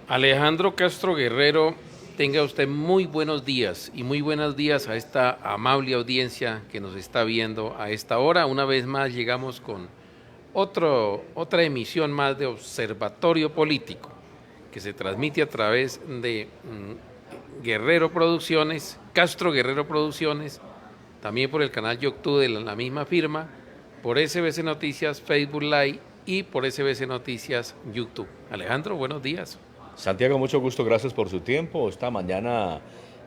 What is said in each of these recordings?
Alejandro Castro Guerrero, tenga usted muy buenos días y muy buenos días a esta amable audiencia que nos está viendo a esta hora. Una vez más llegamos con otra emisión más de Observatorio Político que se transmite a través de Guerrero Producciones, Castro Guerrero Producciones, también por el canal YouTube de la misma firma, por SBC Noticias, Facebook Live y por SBC Noticias YouTube. Alejandro, buenos días. Santiago, mucho gusto, gracias por su tiempo. Esta mañana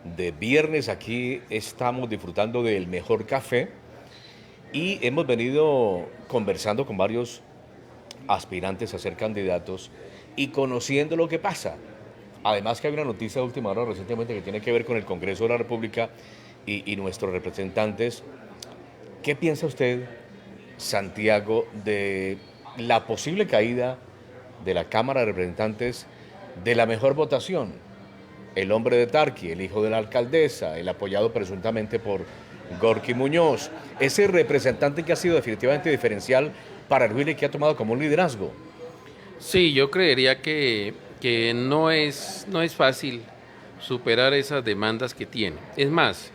de viernes aquí estamos disfrutando del mejor café y hemos venido conversando con varios aspirantes a ser candidatos y conociendo lo que pasa. Además que hay una noticia de última hora recientemente que tiene que ver con el Congreso de la República y nuestros representantes. ¿Qué piensa usted, Santiago, de la posible caída de la Cámara de Representantes de la mejor votación? El hombre de Tarqui, el hijo de la alcaldesa, el apoyado presuntamente por Gorky Muñoz, ese representante que ha sido definitivamente diferencial para el Huila y que ha tomado como un liderazgo. Sí, yo creería que no es fácil superar esas demandas que tiene. Es más,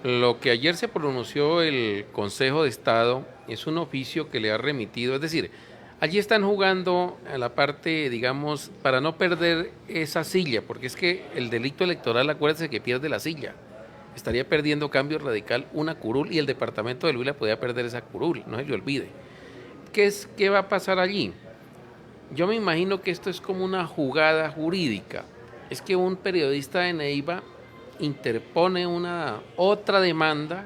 lo que ayer se pronunció el Consejo de Estado es un oficio que le ha remitido, es decir, allí están jugando a la parte, digamos, para no perder esa silla, porque es que el delito electoral, acuérdense que pierde la silla. Estaría perdiendo Cambio Radical una curul y el departamento de Huila podía perder esa curul, no se le olvide. ¿Qué va a pasar allí? Yo me imagino que esto es como una jugada jurídica. Es que un periodista de Neiva interpone una otra demanda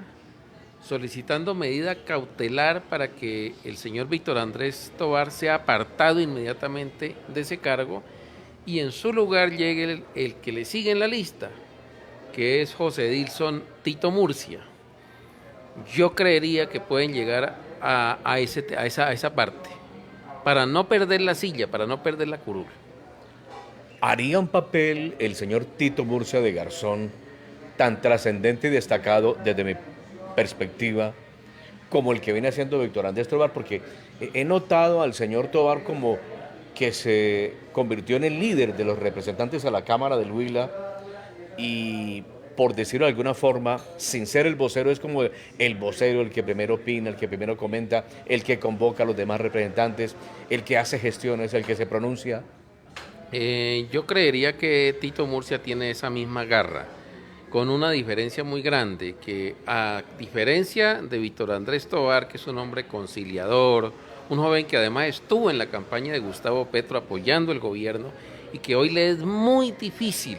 solicitando medida cautelar para que el señor Víctor Andrés Tovar sea apartado inmediatamente de ese cargo y en su lugar llegue el que le sigue en la lista, que es José Dilson Tito Murcia. Yo creería que pueden llegar a esa parte, para no perder la silla, para no perder la curul. ¿Haría un papel el señor Tito Murcia de Garzón tan trascendente y destacado desde mi perspectiva como el que viene haciendo Víctor Andrés Tovar? Porque he notado al señor Tovar como que se convirtió en el líder de los representantes a la Cámara del Huila y, por decirlo de alguna forma, sin ser el vocero, es como el vocero, el que primero opina, el que primero comenta, el que convoca a los demás representantes, el que hace gestiones, el que se pronuncia. Yo creería que Tito Murcia tiene esa misma garra, con una diferencia muy grande, que a diferencia de Víctor Andrés Tovar, que es un hombre conciliador, un joven que además estuvo en la campaña de Gustavo Petro apoyando el gobierno y que hoy le es muy difícil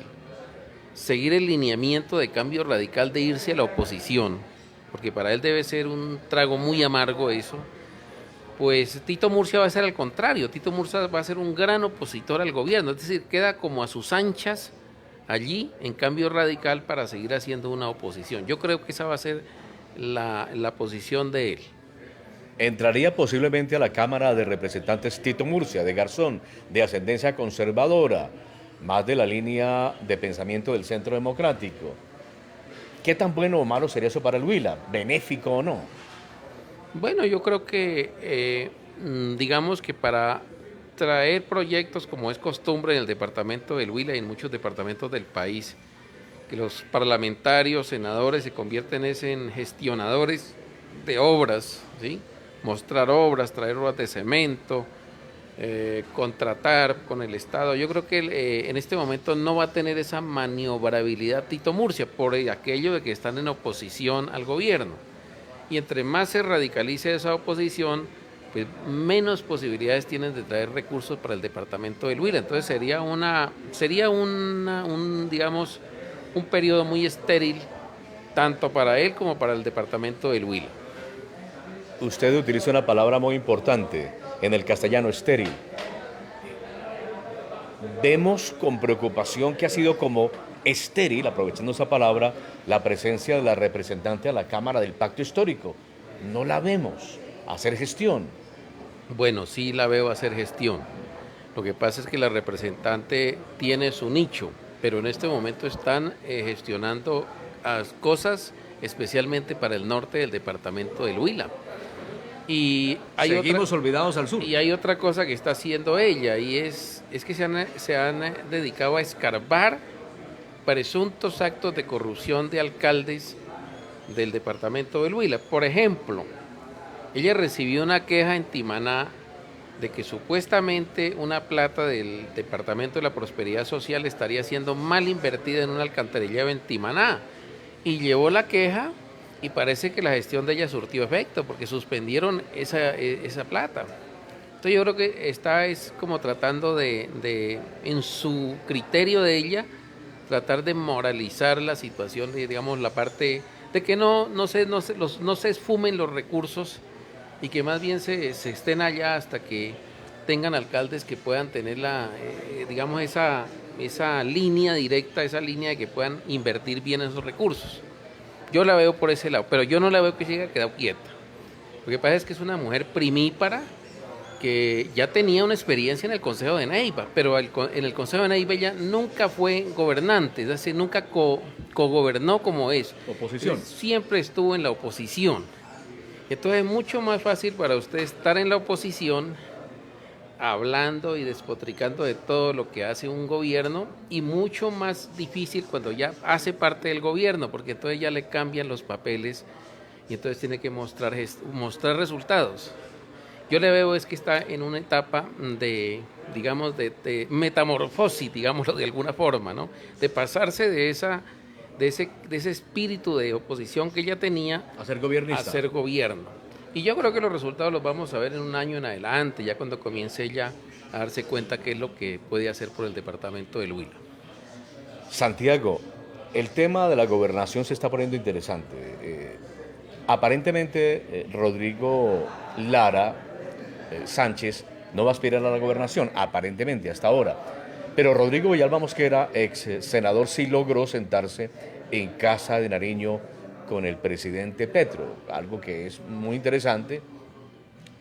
seguir el lineamiento de Cambio Radical de irse a la oposición, porque para él debe ser un trago muy amargo eso. Pues Tito Murcia va a ser al contrario, Tito Murcia va a ser un gran opositor al gobierno, es decir, queda como a sus anchas allí en Cambio Radical para seguir haciendo una oposición. Yo creo que esa va a ser la posición de él. Entraría posiblemente a la Cámara de Representantes Tito Murcia, de Garzón, de ascendencia conservadora, más de la línea de pensamiento del Centro Democrático. ¿Qué tan bueno o malo sería eso para el Huila? ¿Benéfico o no? Bueno, yo creo que digamos que para traer proyectos como es costumbre en el departamento del Huila y en muchos departamentos del país, que los parlamentarios, senadores se convierten en gestionadores de obras, ¿sí? Mostrar obras, traer obras de cemento, contratar con el Estado. Yo creo que en este momento no va a tener esa maniobrabilidad Tito Murcia por aquello de que están en oposición al gobierno. Y entre más se radicalice esa oposición, pues menos posibilidades tienen de traer recursos para el departamento del Huila. Entonces digamos, un periodo muy estéril, tanto para él como para el departamento del Huila. Usted utiliza una palabra muy importante en el castellano, estéril. Vemos con preocupación que ha sido como estéril, aprovechando esa palabra, la presencia de la representante a la Cámara del Pacto Histórico. No la vemos hacer gestión. Bueno, sí la veo hacer gestión. Lo que pasa es que la representante tiene su nicho, pero en este momento están gestionando cosas especialmente para el norte del departamento del Huila. Y hay Seguimos olvidados al sur. y hay otra cosa que está haciendo ella, y es que se han dedicado a escarbar presuntos actos de corrupción de alcaldes del departamento del Huila. Por ejemplo, ella recibió una queja en Timaná de que supuestamente una plata del Departamento de la Prosperidad Social estaría siendo mal invertida en una alcantarillado en Timaná. Y llevó la queja y parece que la gestión de ella surtió efecto porque suspendieron esa plata. Entonces yo creo que es como tratando en su criterio de ella, tratar de moralizar la situación, digamos, la parte de que no se esfumen los recursos y que más bien se estén allá hasta que tengan alcaldes que puedan tener digamos, esa línea directa, esa línea de que puedan invertir bien esos recursos. Yo la veo por ese lado, pero yo no la veo que se haya quedado quieta. Lo que pasa es que es una mujer primípara que ya tenía una experiencia en el Consejo de Neiva, pero en el Consejo de Neiva ella nunca fue gobernante, es decir, nunca cogobernó como es. Oposición. Siempre estuvo en la oposición. Entonces es mucho más fácil para usted estar en la oposición hablando y despotricando de todo lo que hace un gobierno y mucho más difícil cuando ya hace parte del gobierno, porque entonces ya le cambian los papeles y entonces tiene que mostrar resultados. Yo le veo es que está en una etapa digamos, de metamorfosis, digámoslo de alguna forma, ¿no? De pasarse de ese espíritu de oposición que ella tenía A ser gobernista. a ser gobierno. Y yo creo que los resultados los vamos a ver en un año en adelante, ya cuando comience ella a darse cuenta qué es lo que puede hacer por el departamento del Huila. Santiago, el tema de la gobernación se está poniendo interesante. Aparentemente, Rodrigo Lara Sánchez no va a aspirar a la gobernación, aparentemente, hasta ahora. Pero Rodrigo Villalba Mosquera, ex senador, sí logró sentarse en Casa de Nariño con el presidente Petro, algo que es muy interesante,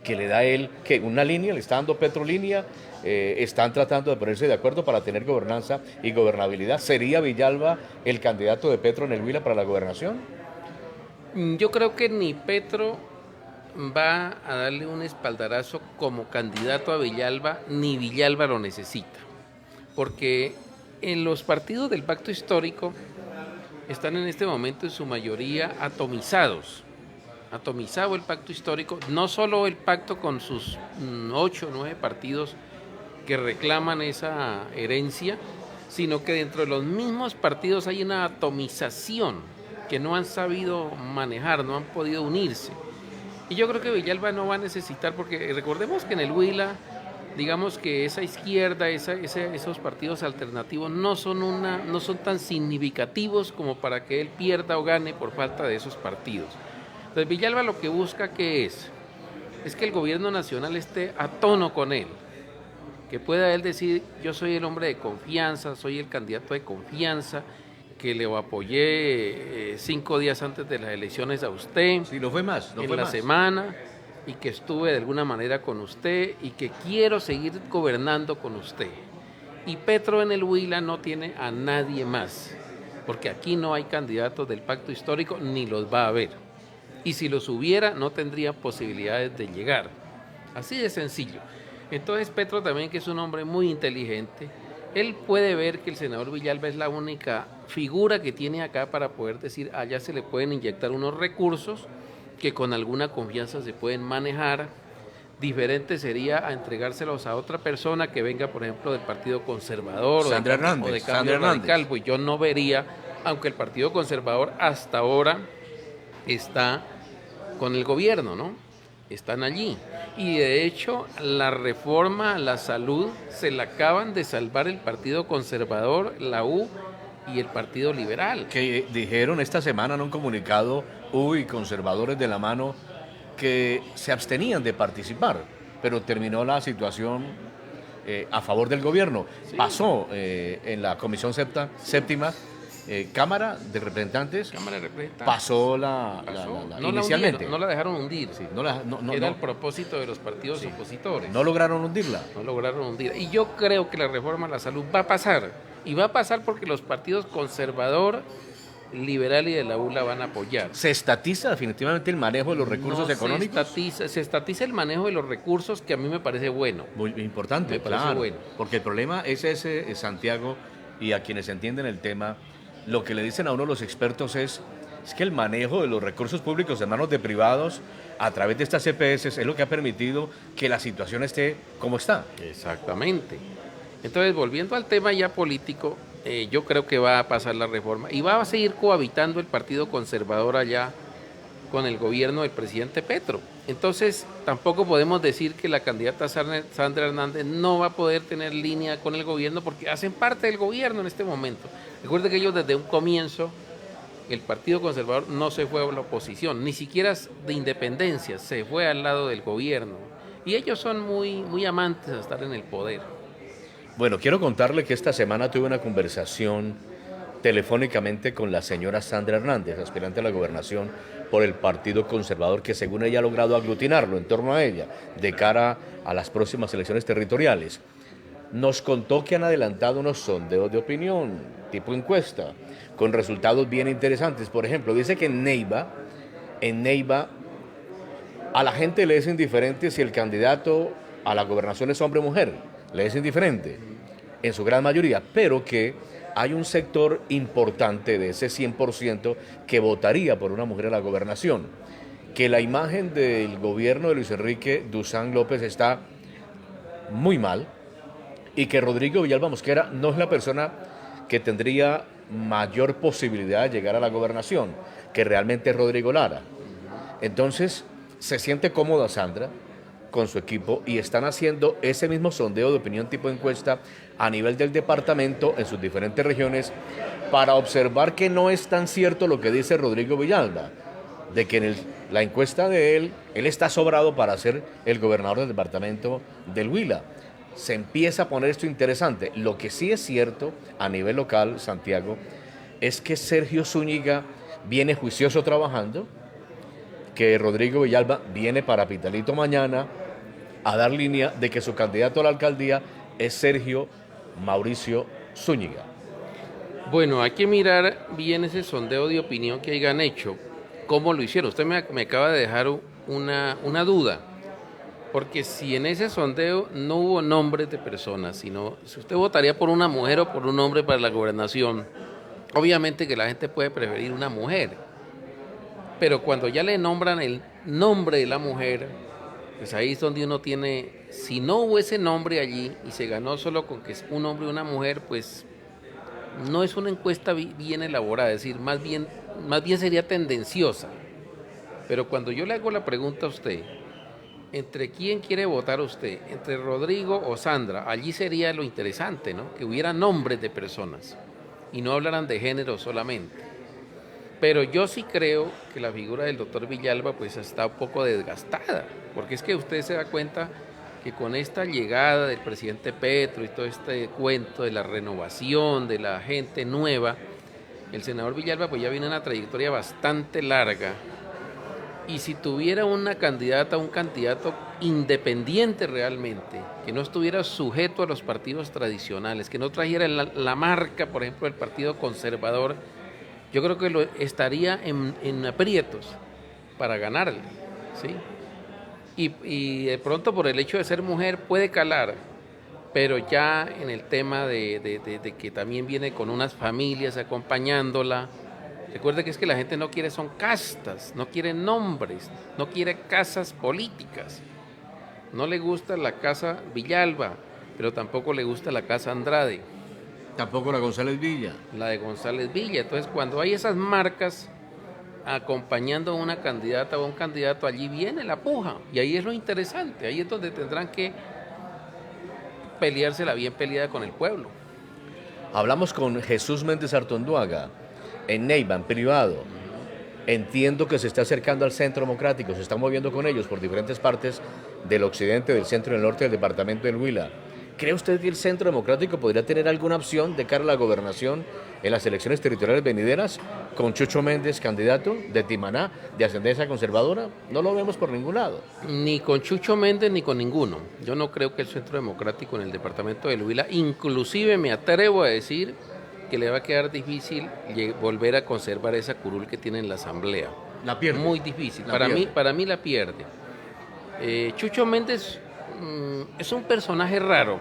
que le da él, que una línea, le está dando Petro línea, están tratando de ponerse de acuerdo para tener gobernanza y gobernabilidad. ¿Sería Villalba el candidato de Petro en el Huila para la gobernación? Yo creo que ni Petro va a darle un espaldarazo como candidato a Villalba, ni Villalba lo necesita, porque en los partidos del pacto histórico están en este momento en su mayoría atomizados. Atomizado el pacto histórico, no solo el pacto con sus 8 o 9 partidos que reclaman esa herencia, sino que dentro de los mismos partidos hay una atomización que no han sabido manejar, no han podido unirse. Y yo creo que Villalba no va a necesitar, porque recordemos que en el Huila, digamos que esa izquierda, esos partidos alternativos no son tan significativos como para que él pierda o gane por falta de esos partidos. Entonces Villalba lo que busca es que el gobierno nacional esté a tono con él, que pueda él decir: yo soy el hombre de confianza, soy el candidato de confianza, que le apoyé 5 días antes de las elecciones a usted. Sí, no fue más. En la semana, y que estuve de alguna manera con usted y que quiero seguir gobernando con usted. Y Petro en el Huila no tiene a nadie más, porque aquí no hay candidatos del pacto histórico ni los va a haber. Y si los hubiera, no tendría posibilidades de llegar. Así de sencillo. Entonces Petro también, que es un hombre muy inteligente, él puede ver que el senador Villalba es la única figura que tiene acá para poder decir: allá se le pueden inyectar unos recursos que con alguna confianza se pueden manejar. Diferente sería a entregárselos a otra persona que venga, por ejemplo, del Partido Conservador o de Cambio Radical. Pues yo no vería, aunque el Partido Conservador hasta ahora está con el gobierno, ¿no? Están allí. Y de hecho, la reforma a la salud se la acaban de salvar el Partido Conservador, la U y el Partido Liberal. Que dijeron esta semana en un comunicado, U y conservadores de la mano, que se abstenían de participar, pero terminó la situación a favor del gobierno. Sí. Pasó en la Comisión Séptima, Cámara de Representantes, pasó inicialmente. No la dejaron hundir. Sí, Era el propósito de los partidos opositores. No lograron hundirla. No lograron hundirla. Y yo creo que la reforma a la salud va a pasar. Y va a pasar porque los partidos conservador Liberal y de la U la van a apoyar. ¿Se estatiza definitivamente el manejo de los recursos económicos? Se estatiza el manejo de los recursos, que a mí me parece bueno. Muy importante, Me parece claro. bueno. Porque el problema es ese, Santiago, y a quienes entienden el tema, lo que le dicen a uno los expertos es que el manejo de los recursos públicos en manos de privados a través de estas EPS es lo que ha permitido que la situación esté como está. Exactamente. Entonces, volviendo al tema ya político, yo creo que va a pasar la reforma y va a seguir cohabitando el Partido Conservador allá con el gobierno del presidente Petro. Entonces, tampoco podemos decir que la candidata Sandra Hernández no va a poder tener línea con el gobierno porque hacen parte del gobierno en este momento. Recuerde que ellos desde un comienzo, el Partido Conservador no se fue a la oposición, ni siquiera de independencia, se fue al lado del gobierno. Y ellos son muy amantes de estar en el poder. Bueno, quiero contarle que esta semana tuve una conversación telefónicamente con la señora Sandra Hernández, aspirante a la gobernación por el Partido Conservador, que según ella ha logrado aglutinarlo en torno a ella de cara a las próximas elecciones territoriales. Nos contó que han adelantado unos sondeos de opinión, tipo encuesta, con resultados bien interesantes. Por ejemplo, dice que en Neiva, a la gente le es indiferente si el candidato a la gobernación es hombre o mujer, le es indiferente, en su gran mayoría, pero que hay un sector importante de ese 100% que votaría por una mujer a la gobernación, que la imagen del gobierno de Luis Enrique Dussán López está muy mal y que Rodrigo Villalba Mosquera no es la persona que tendría mayor posibilidad de llegar a la gobernación, que realmente es Rodrigo Lara. Entonces, se siente cómoda Sandra con su equipo y están haciendo ese mismo sondeo de opinión tipo encuesta a nivel del departamento en sus diferentes regiones para observar que no es tan cierto lo que dice Rodrigo Villalba, de que en la encuesta de él está sobrado para ser el gobernador del departamento del Huila. Se empieza a poner esto interesante. Lo que sí es cierto a nivel local, Santiago, es que Sergio Zúñiga viene juicioso trabajando, que Rodrigo Villalba viene para Pitalito mañana a dar línea de que su candidato a la alcaldía es Sergio Mauricio Zúñiga. Bueno, hay que mirar bien ese sondeo de opinión que hayan hecho, cómo lo hicieron. Usted me acaba de dejar una duda, porque si en ese sondeo no hubo nombres de personas, sino si usted votaría por una mujer o por un hombre para la gobernación, obviamente que la gente puede preferir una mujer, pero cuando ya le nombran el nombre de la mujer, pues ahí es donde uno tiene, si no hubo ese nombre allí y se ganó solo con que es un hombre y una mujer, pues no es una encuesta bien elaborada, es decir, más bien sería tendenciosa. Pero cuando yo le hago la pregunta a usted, ¿entre quién quiere votar usted? ¿Entre Rodrigo o Sandra? Allí sería lo interesante, ¿no? Que hubiera nombres de personas y no hablaran de género solamente. Pero yo sí creo que la figura del doctor Villalba pues está un poco desgastada, porque es que usted se da cuenta que con esta llegada del presidente Petro y todo este cuento de la renovación, de la gente nueva, el senador Villalba pues ya viene una trayectoria bastante larga, y si tuviera una candidata, un candidato independiente realmente, que no estuviera sujeto a los partidos tradicionales, que no trajera la marca, por ejemplo, del Partido Conservador, yo creo que estaría en aprietos para ganarle, ¿sí? Y de pronto por el hecho de ser mujer puede calar, pero ya en el tema de que también viene con unas familias acompañándola. Recuerde que es que la gente no quiere son castas, no quiere nombres, no quiere casas políticas. No le gusta la casa Villalba, pero tampoco le gusta la casa Andrade. Tampoco la González Villa. La de González Villa. Entonces, cuando hay esas marcas acompañando a una candidata o a un candidato, allí viene la puja. Y ahí es lo interesante. Ahí es donde tendrán que peleársela bien peleada con el pueblo. Hablamos con Jesús Méndez Artonduaga en Neiva, en privado. Entiendo que se está acercando al Centro Democrático, se está moviendo con ellos por diferentes partes del occidente, del centro y del norte del departamento del Huila. ¿Cree usted que el Centro Democrático podría tener alguna opción de cara a la gobernación en las elecciones territoriales venideras con Chucho Méndez, candidato de Timaná, de ascendencia conservadora? No lo vemos por ningún lado. Ni con Chucho Méndez ni con ninguno. Yo no creo que el Centro Democrático en el departamento del Huila, inclusive me atrevo a decir que le va a quedar difícil volver a conservar esa curul que tiene en la asamblea. La pierde. Muy difícil. La Para pierde. mí, para mí la pierde. Chucho Méndez es un personaje raro,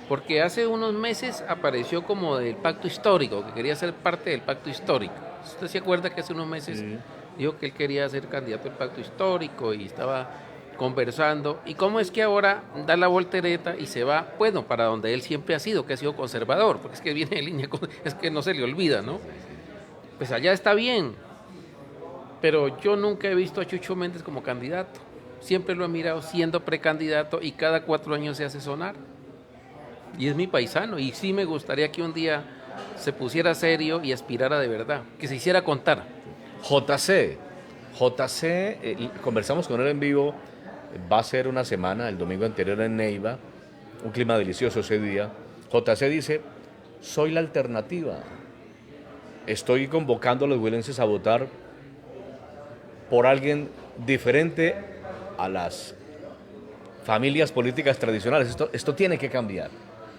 porque hace unos meses apareció como del pacto histórico, que quería ser parte del pacto histórico. ¿Usted se acuerda que hace unos meses dijo que él quería ser candidato al pacto histórico y estaba conversando? ¿Y cómo es que ahora da la voltereta y se va, bueno, para donde él siempre ha sido, que ha sido conservador? Porque es que viene de línea, es que no se le olvida, ¿no? Pues allá está bien, pero yo nunca he visto a Chucho Méndez como candidato. Siempre lo he mirado siendo precandidato y cada 4 años se hace sonar. Y es mi paisano, y sí me gustaría que un día se pusiera serio y aspirara de verdad, que se hiciera contar. Conversamos con él en vivo, va a ser una semana, el domingo anterior en Neiva, un clima delicioso ese día. JC dice, soy la alternativa, estoy convocando a los huilenses a votar por alguien diferente a las familias políticas tradicionales. Esto tiene que cambiar.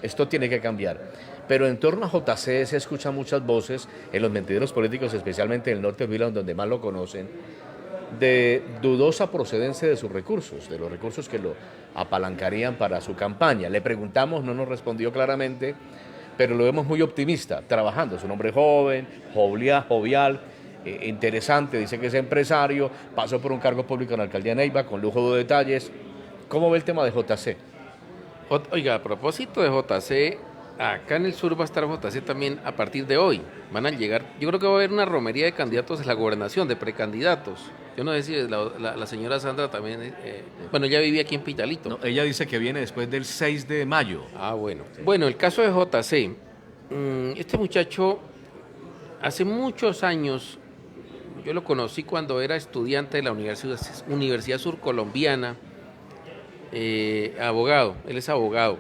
Esto tiene que cambiar. Pero en torno a JC se escuchan muchas voces en los mentideros políticos, especialmente en el norte de Huila, donde más lo conocen, de dudosa procedencia de sus recursos, de los recursos que lo apalancarían para su campaña. Le preguntamos, no nos respondió claramente, pero lo vemos muy optimista, trabajando. Es un hombre joven, jovial, interesante, dice que es empresario, pasó por un cargo público en la alcaldía de Neiva, con lujo de detalles. ¿Cómo ve el tema de JC? Oiga, a propósito de JC, acá en el sur va a estar JC también a partir de hoy. Van a llegar, yo creo que va a haber una romería de candidatos a la gobernación, de precandidatos. Yo no sé si la señora Sandra también, bueno, ya vivía aquí en Pitalito. No, ella dice que viene después del 6 de mayo. Ah, bueno. Sí. Bueno, el caso de JC, este muchacho hace muchos años, yo lo conocí cuando era estudiante de la Universidad Surcolombiana, abogado, él es abogado.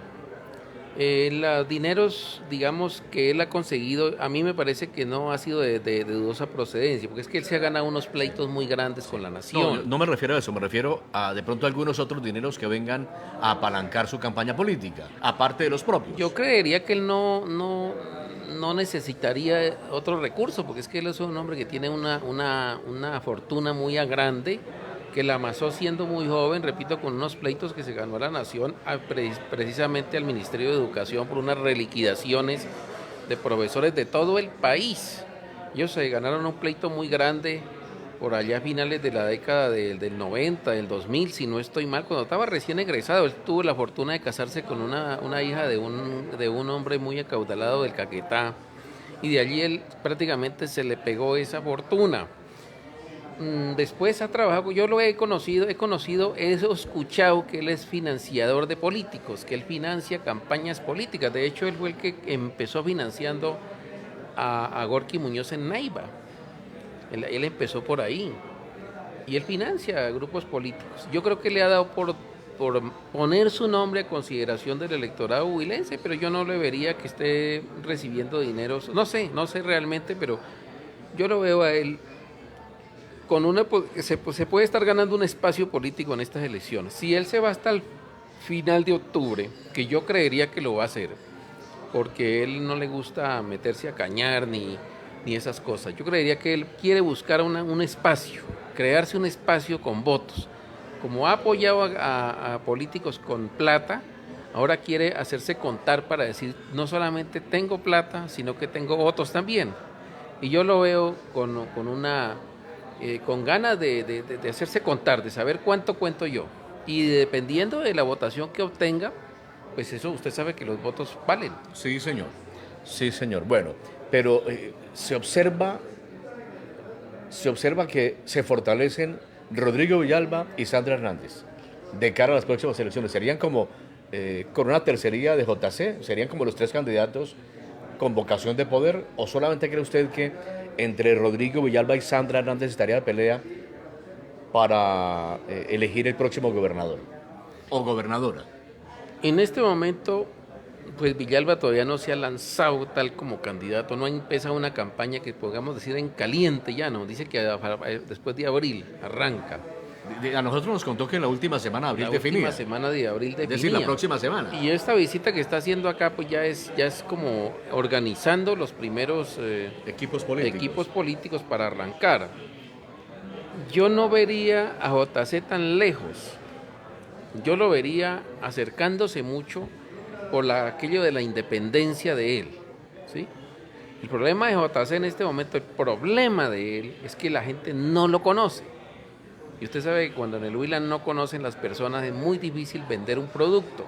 Los dineros, digamos, que él ha conseguido, a mí me parece que no ha sido de dudosa procedencia, porque es que él se ha ganado unos pleitos muy grandes con la nación. No me refiero a eso, me refiero a de pronto algunos otros dineros que vengan a apalancar su campaña política, aparte de los propios. Yo creería que él no necesitaría otro recurso, porque es que él es un hombre que tiene una fortuna muy grande, que la amasó siendo muy joven, repito, con unos pleitos que se ganó a la nación, precisamente al Ministerio de Educación por unas reliquidaciones de profesores de todo el país. Ellos se ganaron un pleito muy grande por allá a finales de la década del 90, del 2000, si no estoy mal, cuando estaba recién egresado. Él tuvo la fortuna de casarse con una hija de un hombre muy acaudalado del Caquetá, y de allí él prácticamente se le pegó esa fortuna. Después ha trabajado, yo lo he conocido, he escuchado que él es financiador de políticos, que él financia campañas políticas. De hecho, él fue el que empezó financiando a Gorky Muñoz en Neiva. Él empezó por ahí. Y él financia a grupos políticos. Yo creo que le ha dado por poner su nombre a consideración del electorado huilense, pero yo no le vería que esté recibiendo dineros. No sé realmente, pero yo lo veo a él con se puede estar ganando un espacio político en estas elecciones. Si él se va hasta el final de octubre, que yo creería que lo va a hacer, porque él no le gusta meterse a cañar ni esas cosas. Yo creería que él quiere buscar un espacio, crearse un espacio con votos. Como ha apoyado a políticos con plata, ahora quiere hacerse contar para decir, no solamente tengo plata, sino que tengo votos también. Y yo lo veo con ganas de hacerse contar, de saber cuánto cuento yo. Y dependiendo de la votación que obtenga, pues eso usted sabe que los votos valen. Sí, señor. Sí, señor. Bueno, pero se observa que se fortalecen Rodrigo Villalba y Sandra Hernández de cara a las próximas elecciones. Serían como con una tercería de JC, serían como los 3 candidatos con vocación de poder, o solamente cree usted que entre Rodrigo Villalba y Sandra Hernández estaría la pelea para elegir el próximo gobernador o gobernadora? En este momento, pues Villalba todavía no se ha lanzado tal como candidato, no ha empezado una campaña que podamos decir en caliente ya, no, dice que después de abril arranca. A nosotros nos contó que en la última semana de abril La definía. última semana de abril Es definía. decir, la próxima semana. Y esta visita que está haciendo acá, pues ya es como organizando los primeros Equipos políticos. para arrancar. Yo no vería a JC tan lejos. Yo lo vería acercándose mucho por aquello de la independencia de él, ¿sí? El problema de JC en este momento, el problema de él es que la gente no lo conoce. Y usted sabe que cuando en el Huila no conocen las personas es muy difícil vender un producto.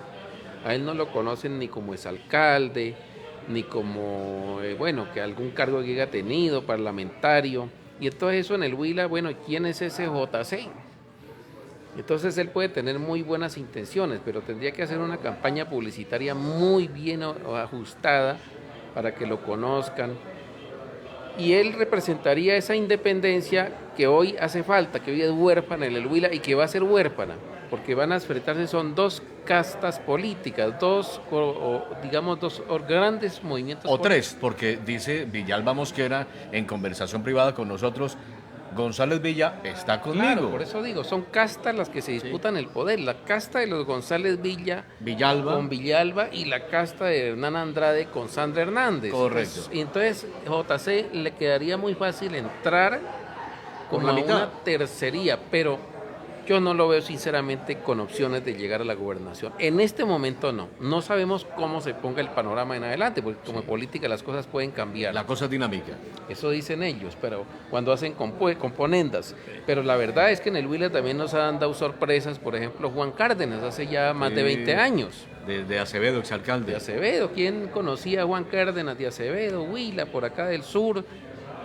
A él no lo conocen ni como exalcalde, ni como, que algún cargo que haya tenido, parlamentario. Y entonces eso en el Huila, bueno, ¿quién es ese JC? Entonces él puede tener muy buenas intenciones, pero tendría que hacer una campaña publicitaria muy bien ajustada para que lo conozcan. Y él representaría esa independencia que hoy hace falta, que hoy es huérfana en el Huila y que va a ser huérfana, porque van a enfrentarse, son dos castas políticas, dos grandes movimientos O políticos. tres, porque dice Villalba Mosquera en conversación privada con nosotros, González Villa está conmigo. Claro, por eso digo, son castas las que se disputan el poder. La casta de los González Villalba con Villalba y la casta de Hernán Andrade con Sandra Hernández. Correcto. Entonces JC le quedaría muy fácil entrar Por como la a mitad. una tercería, pero yo no lo veo sinceramente con opciones de llegar a la gobernación. En este momento no. No sabemos cómo se ponga el panorama en adelante, porque como política las cosas pueden cambiar. La cosa es dinámica. Eso dicen ellos, pero cuando hacen componendas. Pero la verdad es que en el Huila también nos han dado sorpresas, por ejemplo, Juan Cárdenas, hace ya más de 20 años. De Acevedo, exalcalde. De Acevedo, ¿quién conocía a Juan Cárdenas de Acevedo? Huila, por acá del sur.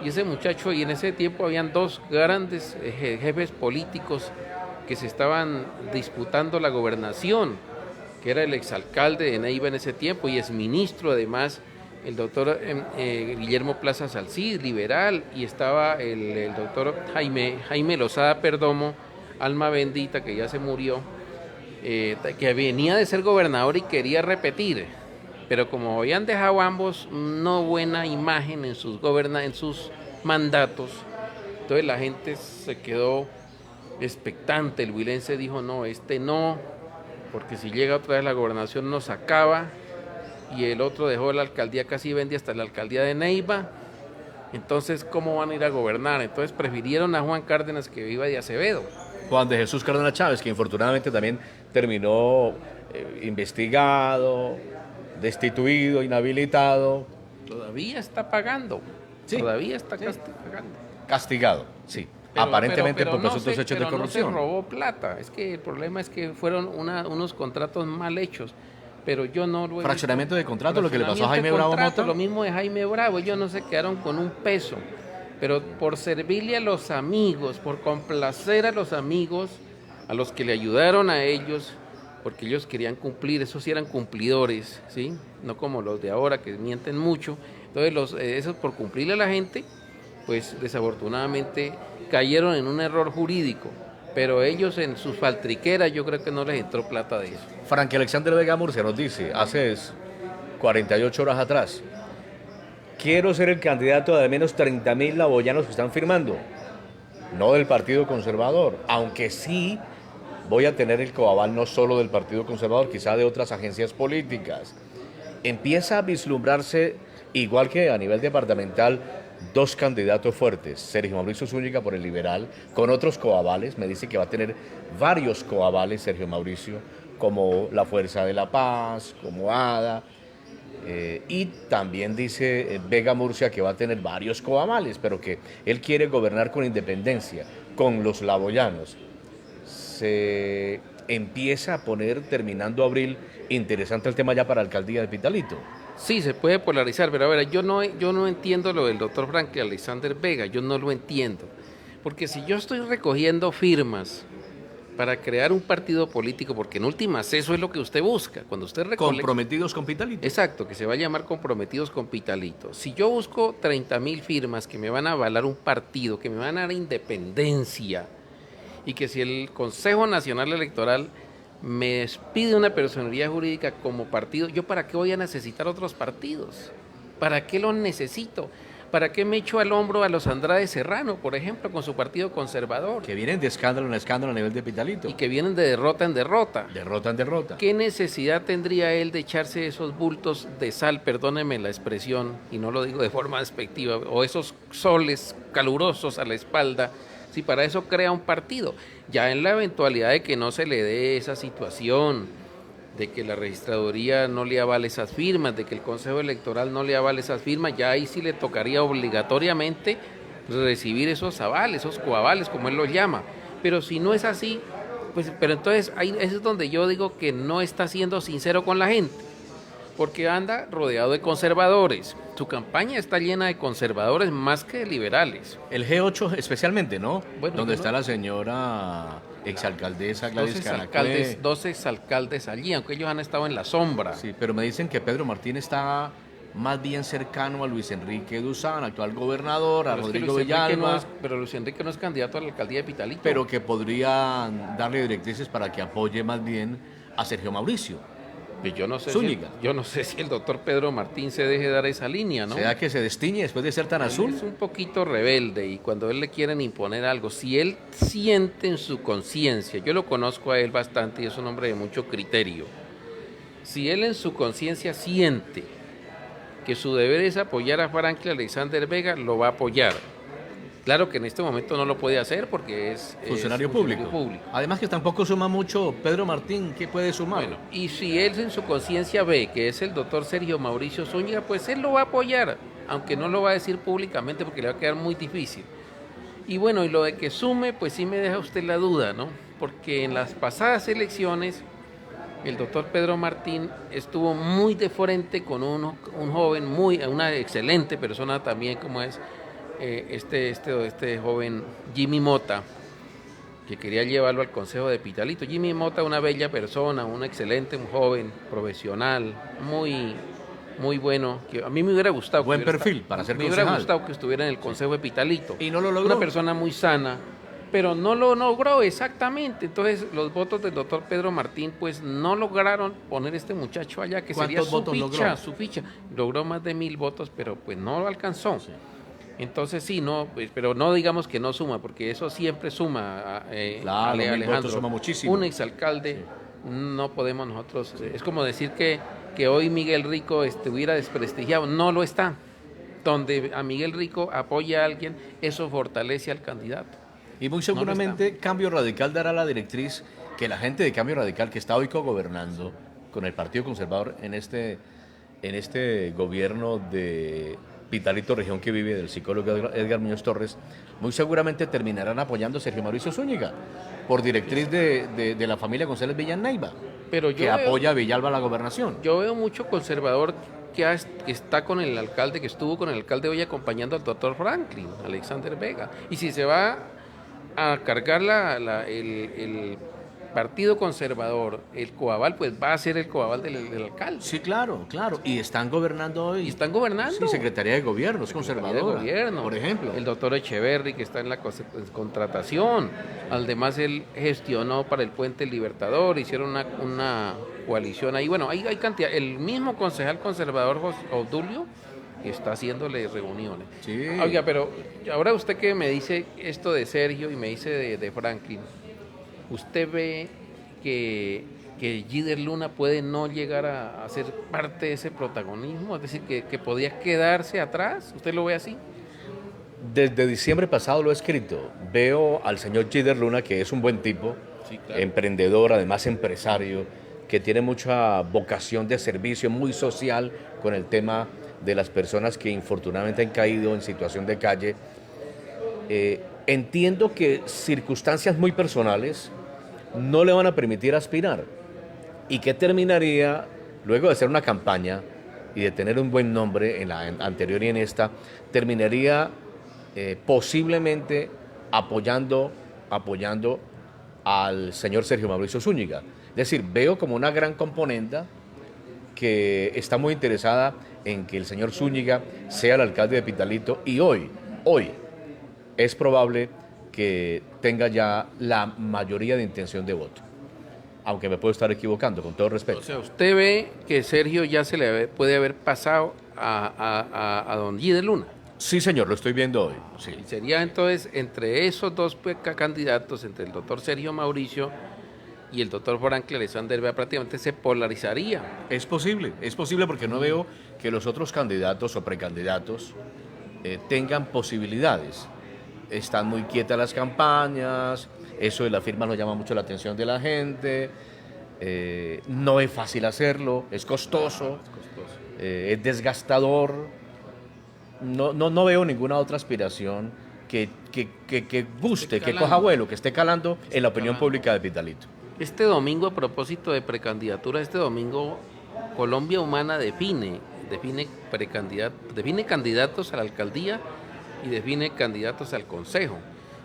Y ese muchacho, y en ese tiempo habían dos grandes jefes políticos que se estaban disputando la gobernación, que era el exalcalde de Neiva en ese tiempo y exministro además, el doctor Guillermo Plaza Salcid, liberal, y estaba el doctor Jaime Lozada Perdomo, alma bendita, que ya se murió, que venía de ser gobernador y quería repetir, pero como habían dejado ambos no buena imagen en sus mandatos, entonces la gente se quedó expectante. El huilense dijo no, porque si llega otra vez la gobernación nos acaba, y el otro dejó la alcaldía, casi vendía hasta la alcaldía de Neiva. Entonces ¿cómo van a ir a gobernar? Entonces prefirieron a Juan Cárdenas, que viva de Acevedo. Juan de Jesús Cárdenas Chávez, que infortunadamente también terminó investigado, destituido, inhabilitado. Todavía está pagando. Sí. Todavía está pagando. Castigado, sí. Aparentemente por no presuntos hechos de corrupción. No se robó plata. Es que el problema es que fueron unos contratos mal hechos. Pero yo no lo he Fraccionamiento de contrato, lo que le pasó a Fraccionamiento Jaime de Bravo contrato, Mota. Lo mismo de Jaime Bravo. Ellos no se quedaron con un peso. Pero por servirle a los amigos, por complacer a los amigos, a los que le ayudaron a ellos, porque ellos querían cumplir, esos sí eran cumplidores, ¿sí? No como los de ahora que mienten mucho. Entonces, esos por cumplirle a la gente, pues desafortunadamente cayeron en un error jurídico, pero ellos en sus faltriqueras yo creo que no les entró plata de eso. Frank Alexander Vega Murcia nos dice, hace 48 horas atrás, quiero ser el candidato de al menos 30.000 laboyanos que están firmando, no del Partido Conservador, aunque sí voy a tener el coaval no solo del Partido Conservador, quizá de otras agencias políticas. Empieza a vislumbrarse, igual que a nivel departamental, dos candidatos fuertes, Sergio Mauricio Zúñiga por el liberal, con otros coavales, me dice que va a tener varios coavales Sergio Mauricio, como la Fuerza de la Paz, como ADA, y también dice Vega Murcia que va a tener varios coavales, pero que él quiere gobernar con independencia, con los laboyanos. Se empieza a poner, terminando abril, interesante el tema ya para la alcaldía de Pitalito. Sí, se puede polarizar, pero a ver, yo no entiendo lo del doctor Frank Alexander Vega, yo no lo entiendo. Porque si yo estoy recogiendo firmas para crear un partido político, porque en últimas eso es lo que usted busca, cuando usted recolecta... Comprometidos con Pitalito. Exacto, que se va a llamar Comprometidos con Pitalito. Si yo busco 30.000 firmas que me van a avalar un partido, que me van a dar independencia, y que si el Consejo Nacional Electoral me despide una personería jurídica como partido, ¿yo para qué voy a necesitar otros partidos? ¿Para qué los necesito? ¿Para qué me echo al hombro a los Andrade Serrano, por ejemplo, con su partido conservador? Que vienen de escándalo en escándalo a nivel de Pitalito. Y que vienen de derrota en derrota. Derrota en derrota. ¿Qué necesidad tendría él de echarse esos bultos de sal, perdóneme la expresión, y no lo digo de forma despectiva, o esos soles calurosos a la espalda, si para eso crea un partido? Ya en la eventualidad de que no se le dé esa situación, de que la registraduría no le avale esas firmas, de que el Consejo Electoral no le avale esas firmas, ya ahí sí le tocaría obligatoriamente recibir esos avales, esos coavales, como él los llama. Pero si no es así, pues, pero entonces ahí es donde yo digo que no está siendo sincero con la gente, porque anda rodeado de conservadores. Su campaña está llena de conservadores más que de liberales. El G8 especialmente, ¿no? Bueno, donde yo está no- la señora exalcaldesa Gladys Caracue. Dos exalcaldes allí, aunque ellos han estado en la sombra. Sí, pero me dicen que Pedro Martín está más bien cercano a Luis Enrique Duzán, actual gobernador, a Pero es que Rodrigo Luis Enrique Villalba, pero Luis Enrique no es candidato a la alcaldía de Pitalito. pero que podrían darle directrices para que apoye más bien a Sergio Mauricio. Pues yo no sé Zúñiga. yo no sé si el doctor Pedro Martín se deje dar esa línea, ¿no? ¿Será que se destiñe después de ser tan azul? Es un poquito rebelde y cuando él le quieren imponer algo, si él siente en su conciencia, yo lo conozco a él bastante y es un hombre de mucho criterio, si él en su conciencia siente que su deber es apoyar a Franklin Alexander Vega, lo va a apoyar. Claro que en este momento no lo puede hacer porque es Funcionario público. Además que tampoco suma mucho Pedro Martín, ¿qué puede sumar? Bueno, y si él en su conciencia ve que es el doctor Sergio Mauricio Zúñiga, pues él lo va a apoyar, aunque no lo va a decir públicamente porque le va a quedar muy difícil. Y bueno, y lo de que sume, pues sí me deja usted la duda, ¿no? Porque en las pasadas elecciones, el doctor Pedro Martín estuvo muy de frente con un joven, una excelente persona también, como es este joven Jimmy Mota, que quería llevarlo al Consejo de Pitalito. Jimmy Mota, una bella persona, un excelente, un joven profesional, muy bueno, que a mí me hubiera gustado. Buen perfil para ser Me hubiera concejal. gustado que estuviera en el Consejo de Pitalito. Y no lo logró. Una persona muy sana, pero no lo logró exactamente. Entonces los votos del doctor Pedro Martín pues no lograron poner este muchacho allá, que sería ¿Cuántos votos logró? su ficha. Logró más de 1000 votos, pero pues no lo alcanzó. Sí. Entonces sí, no, pues, pero no digamos que no suma, porque eso siempre suma. Claro, 1000 Alejandro, votos suma muchísimo. un exalcalde, no podemos nosotros, es como decir que hoy Miguel Rico estuviera desprestigiado, no lo está. Donde a Miguel Rico apoya a alguien, eso fortalece al candidato. Y muy seguramente Cambio Radical dará la directriz que la gente de Cambio Radical que está hoy cogobernando con el Partido Conservador en este gobierno de Pitalito, región que vive, del psicólogo Edgar Muñoz Torres, muy seguramente terminarán apoyando a Sergio Mauricio Zúñiga por directriz de la familia González Villaneiva, Pero que apoya a Villalba a la gobernación. yo veo mucho conservador que está con el alcalde, que estuvo con el alcalde hoy acompañando al doctor Franklin Alexander Vega. Y si se va a cargar el Partido Conservador, el coaval, pues va a ser el coaval del alcalde. Sí, claro, claro. Y están gobernando hoy. Y están gobernando. Sí, Secretaría de Gobierno, es Secretaría conservadora. de Gobierno. Por ejemplo. El doctor Echeverry, que está en la contratación. Además, él gestionó para el Puente Libertador, hicieron una coalición ahí. Bueno, hay cantidad. El mismo concejal conservador, Obdulio, está haciéndole reuniones. Sí. Oiga, pero ahora usted que me dice esto de Sergio y me dice de Franklin, ¿usted ve que Gider Luna puede no llegar a ser parte de ese protagonismo? Es decir, que podía quedarse atrás. ¿Usted lo ve así? Desde diciembre pasado lo he escrito. Veo al señor Gider Luna, que es un buen tipo, Sí, claro. emprendedor, además empresario, que tiene mucha vocación de servicio, muy social con el tema de las personas que infortunadamente han caído en situación de calle. Entiendo que circunstancias muy personales no le van a permitir aspirar y que terminaría, luego de hacer una campaña y de tener un buen nombre en la anterior y en esta, terminaría posiblemente apoyando al señor Sergio Mauricio Zúñiga. Es decir, veo como una gran componente que está muy interesada en que el señor Zúñiga sea el alcalde de Pitalito y hoy es probable que tenga ya la mayoría de intención de voto. Aunque me puedo estar equivocando, con todo respeto. O sea, ¿usted ve que Sergio ya se le puede haber pasado a don Gider Luna? Sí, señor, lo estoy viendo hoy. Sí. Y sería entonces entre esos dos candidatos, entre el doctor Sergio Mauricio y el doctor Franklin Alexander Vea, prácticamente se polarizaría. Es posible porque no veo que los otros candidatos o precandidatos tengan posibilidades. Están muy quietas las campañas, eso de la firma no llama mucho la atención de la gente, no es fácil hacerlo, es costoso, es desgastador. No veo ninguna otra aspiración que guste, que coja vuelo, que esté calando en la opinión pública de Pitalito. Este domingo, a propósito de precandidatura, este domingo Colombia Humana define candidatos a la alcaldía y define candidatos al consejo.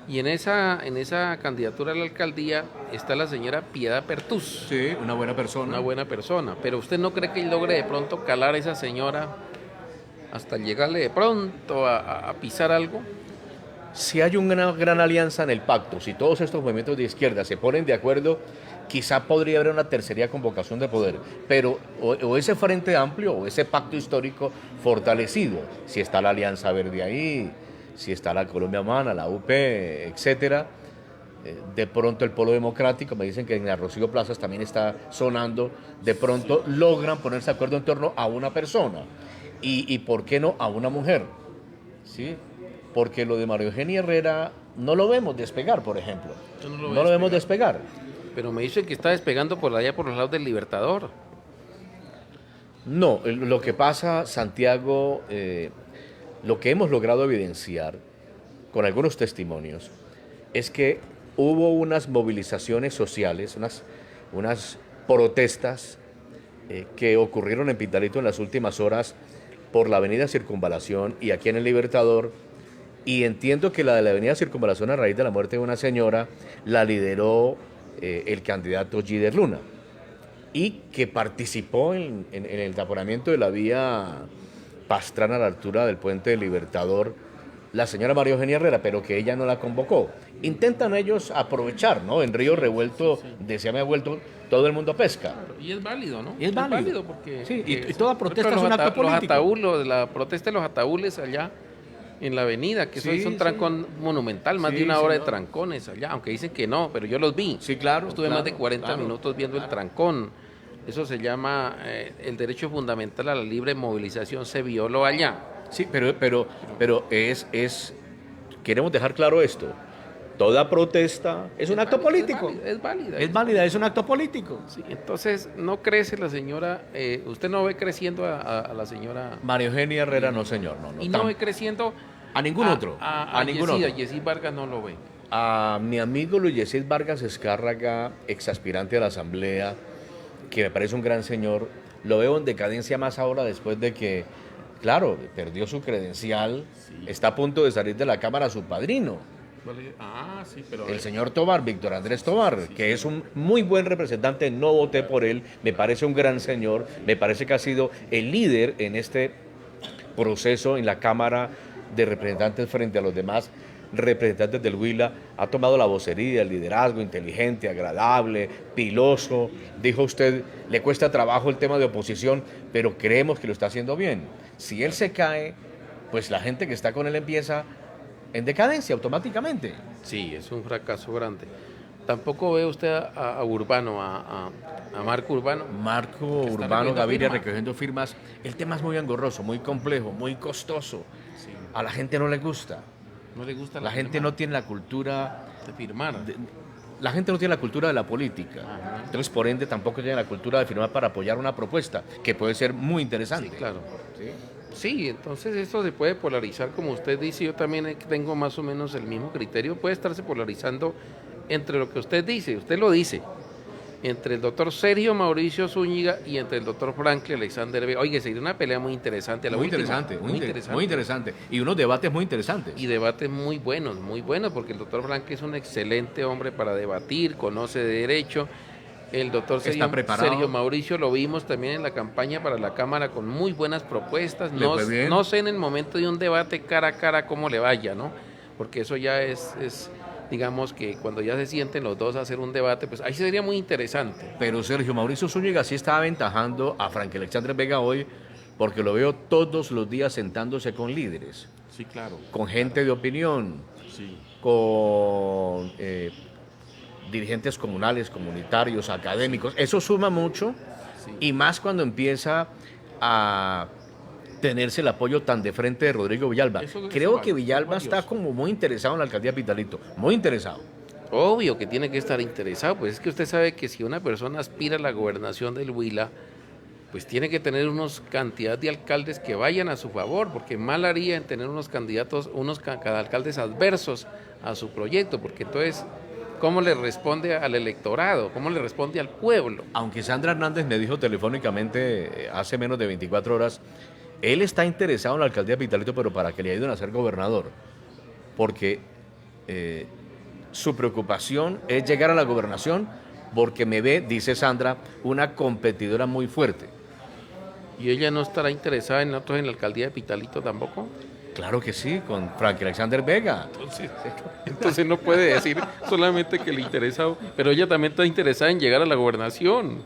Y en esa candidatura a la alcaldía está la señora Piedad Pertús. Sí, una buena persona. Una buena persona. Pero ¿usted no cree que logre de pronto calar a esa señora hasta llegarle de pronto a pisar algo? Si hay una gran alianza en el pacto, si todos estos movimientos de izquierda se ponen de acuerdo, quizá podría haber una tercera convocación de poder, pero o ese frente amplio o ese pacto histórico fortalecido, si está la Alianza Verde ahí, si está la Colombia Humana, la UP, etcétera, de pronto el Polo Democrático, me dicen que en la Rocío Plazas también está sonando, de pronto logran ponerse de acuerdo en torno a una persona y ¿por qué no a una mujer? ¿Sí? Porque lo de María Eugenia Herrera no lo vemos despegar, por ejemplo. No lo vemos despegar. Pero me dicen que está despegando por allá, por los lados del Libertador. No, lo que pasa, Santiago, lo que hemos logrado evidenciar con algunos testimonios es que hubo unas movilizaciones sociales, unas protestas que ocurrieron en Pitalito en las últimas horas por la avenida Circunvalación y aquí en el Libertador. Y entiendo que la de la avenida Circunvalación, a raíz de la muerte de una señora, la lideró el candidato Gider Luna y que participó en el taponamiento de la vía Pastrana a la altura del puente del Libertador, la señora María Eugenia Herrera, pero que ella no la convocó. Intentan ellos aprovechar, ¿no? En Río Revuelto, decía me ha vuelto, todo el mundo pesca. Y es válido, ¿no? Y es válido porque... Sí, y toda protesta es un acto político. La protesta de los ataúdes allá en la avenida, que eso es un trancón monumental, más de una hora de trancones allá, aunque dicen que no, pero yo los vi. Sí, claro. Estuve más de 40 minutos viendo el trancón. Eso se llama el derecho fundamental a la libre movilización, se violó allá. Sí, pero queremos dejar claro esto. Toda protesta es un acto político. Es válida. Es válida, es un acto político. Sí, entonces, no crece la señora, usted no ve creciendo a la señora... María Eugenia Herrera, no señor, no. Y no ve creciendo... A ningún otro. A ningún otro. A Yesid Vargas no lo ve. A mi amigo Luis Yesid Vargas Escárraga, exaspirante a la Asamblea, que me parece un gran señor, lo veo en decadencia más ahora después de que, claro, perdió su credencial, está a punto de salir de la Cámara su padrino. Sí, pero... El señor Tobar, Víctor Andrés Tobar, que es un muy buen representante, no voté por él, me parece un gran señor, me parece que ha sido el líder en este proceso en la Cámara de Representantes frente a los demás representantes del Huila, ha tomado la vocería, el liderazgo inteligente, agradable, piloso. Dijo usted, le cuesta trabajo el tema de oposición, pero creemos que lo está haciendo bien. Si él se cae, pues la gente que está con él empieza en decadencia automáticamente. Sí, es un fracaso grande. Tampoco ve usted a Urbano, a Marco Urbano. Marco Urbano Gaviria recogiendo firmas. El tema es muy engorroso, muy complejo, muy costoso. Sí. A la gente no le gusta. No le gusta la gente no tiene la cultura de firmar. La gente no tiene la cultura de la política. Ajá. Entonces, por ende, tampoco tiene la cultura de firmar para apoyar una propuesta que puede ser muy interesante. Sí, claro. Sí, entonces esto se puede polarizar, como usted dice. Yo también tengo más o menos el mismo criterio. Puede estarse polarizando entre lo que usted dice, usted lo dice, entre el doctor Sergio Mauricio Zúñiga y entre el doctor Franklin Alexander Vega. Oye, sería una pelea muy interesante. Muy interesante. Y unos debates muy interesantes. Y debates muy buenos, porque el doctor Franklin es un excelente hombre para debatir, conoce de derecho. El doctor Sergio Mauricio lo vimos también en la campaña para la Cámara con muy buenas propuestas. No sé en el momento de un debate cara a cara cómo le vaya, ¿no? Porque eso ya es digamos que cuando ya se sienten los dos a hacer un debate, pues ahí sería muy interesante. Pero Sergio Mauricio Zúñiga sí está aventajando a Franklin Alexander Vega hoy, porque lo veo todos los días sentándose con líderes. Sí, claro. con gente de opinión, Sí. con dirigentes comunales, comunitarios, académicos. Eso suma mucho Sí. y más cuando empieza a tenerse el apoyo tan de frente de Rodrigo Villalba. Eso Creo que es Villalba está valioso. como muy interesado en la alcaldía de Pitalito, muy interesado. Obvio que tiene que estar interesado, pues es que usted sabe que si una persona aspira a la gobernación del Huila, pues tiene que tener unos cantidad de alcaldes que vayan a su favor, porque mal haría en tener unos candidatos, cada alcaldes adversos a su proyecto, porque entonces, ¿cómo le responde al electorado? ¿Cómo le responde al pueblo? Aunque Sandra Hernández me dijo telefónicamente hace menos de 24 horas, él está interesado en la alcaldía de Pitalito, pero para que le ayuden a ser gobernador, porque su preocupación es llegar a la gobernación, porque me ve, dice Sandra, una competidora muy fuerte. ¿Y ella no estará interesada en nosotros en la alcaldía de Pitalito tampoco? Claro que sí, con Frank Alexander Vega. Entonces no puede decir solamente que le interesa, pero ella también está interesada en llegar a la gobernación.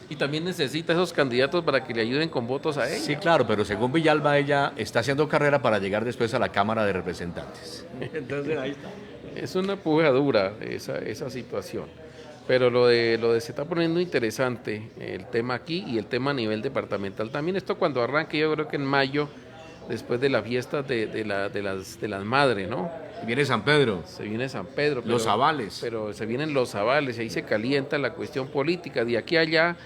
Y también necesita esos candidatos para que le ayuden con votos a ella. Sí, claro, pero según Villalba, ella está haciendo carrera para llegar después a la Cámara de Representantes. Entonces ahí está. Es una puja dura esa situación. Pero lo de se está poniendo interesante el tema aquí y el tema a nivel departamental. También esto cuando arranque, yo creo que en mayo, después de la fiesta de las madres, ¿no? Y viene San Pedro. Se viene San Pedro. Los avales. Pero se vienen los avales y ahí se calienta la cuestión política. De aquí a allá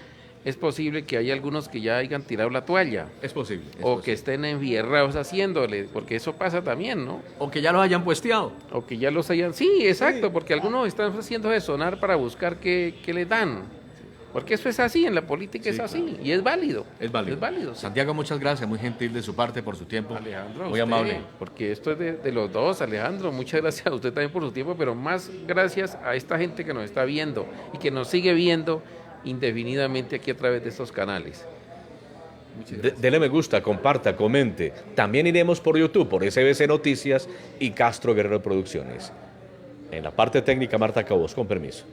es posible que haya algunos que ya hayan tirado la toalla. Es posible. O que estén enfierrados haciéndole, porque eso pasa también, ¿no? O que ya los hayan puesteado. O que ya los hayan... Sí, exacto, porque algunos están haciendo de sonar para buscar qué le dan. Porque eso es así, en la política es así, y es válido. Es válido. Es válido. Santiago, muchas gracias, muy gentil de su parte por su tiempo. Alejandro, a muy usted, amable. porque esto es de los dos, Alejandro. Muchas gracias a usted también por su tiempo, pero más gracias a esta gente que nos está viendo y que nos sigue viendo indefinidamente aquí a través de estos canales. Dele me gusta, comparta, comente. También iremos por YouTube, por SBC Noticias y Castro Guerrero Producciones. En la parte técnica, Marta Cabos, con permiso.